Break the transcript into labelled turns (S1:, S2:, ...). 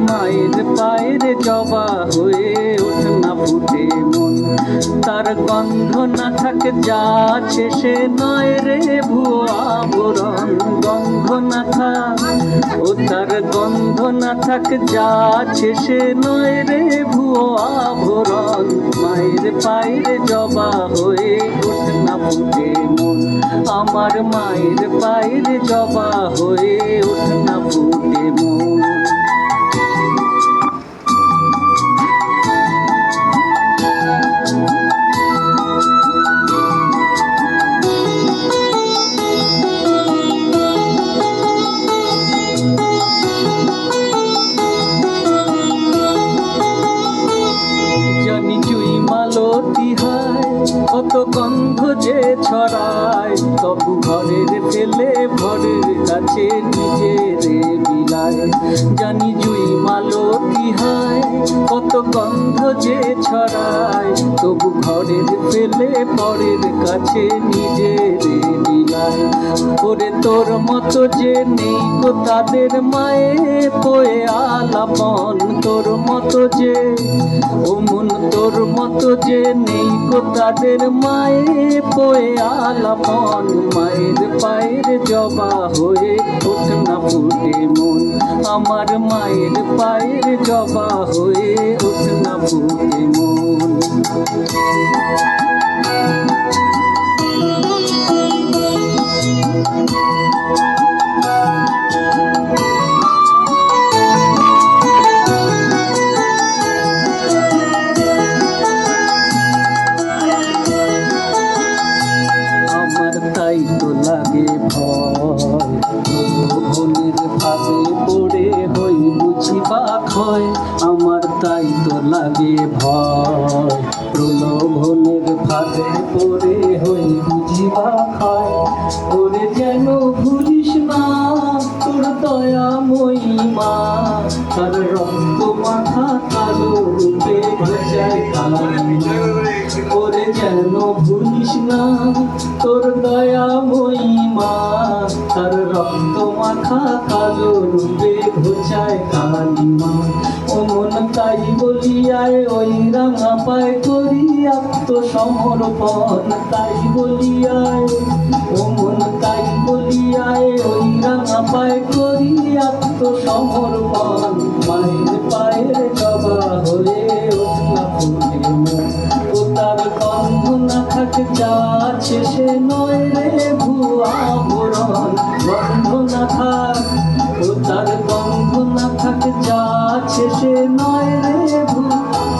S1: মায়ের পায়ের জবা হয়ে ওঠ না ফুটে মন। তার গন্ধ না থাকে যা আছে সে নয় রে ভুয়ো আবরণ। গন্ধ না থাক ও তার গন্ধ না থাক যা আছে সে নয় রে ভুয়ো আবরণ। মায়ের পায়ের জবা হয়ে ওঠ না ফুটে মন। আমার মায়ের পায়ের জবা হয়ে ওঠ না ফুটে মন। জানি জুই মালতী হয় কত গন্ধ যে ছড়ায়, তবু ঘরের ফেলে ঘরের কাছে নিজেরে বিলায়। জানি জুই মালতী হয় কত গন্ধ যে ছড়ায়, তবু ঘরের ফেলে পরের কাছে নিজেরে বিলায়। ওরে তোর মতো যে নেই গো তাদের মায়ে পোয়ে আলাপন। তোর মতো যে ও মন তোর মতো যে নেই গো তাদের মায়ে পোয়ে আলাপন। মায়ের পায়ের জবা হয়ে ওঠ না ফুটে মন। আমার মায়ের পায়ের জবা হয়ে ওঠ না ফুটে মন। তাই তো লাগে ভয় প্রলোভনের ফাঁদে পড়ে হই বুঝি বা ক্ষয়। আমার তাই তো লাগে ভয় প্রলোভনের ফাঁদে পড়ে হই বুঝি বা ক্ষয়। ওরে যেন ভুলিস না তোর দয়াময়ী মা, তার রক্ত মাথা কালো রূপে ভেজায় কালিমা। ওরে যেন ভুলিস না তোর দয়াময়ী মা, তার রক্ত মাখা কালো রূপে ঘোচায় কালিমা। ও মন তাই বলিয়ায় ওই রাঙা পায় করি আত্মসমর্পণ। তাই বলিয়ায় ও মন তাই বলিয়ায় ওই রাঙা পায় করি আত্মসমর্পণ। মায়ের পায়ের জবা হয়ে ওঠ না ফুটে মন। ও তার গন্ধ না থাকে যা আছে সে নয় রে ভুয়ো আবরণ। গন্ধ না থাক ও তার গন্ধ না থাকে যা আছে সে নয় রে ভুয়ো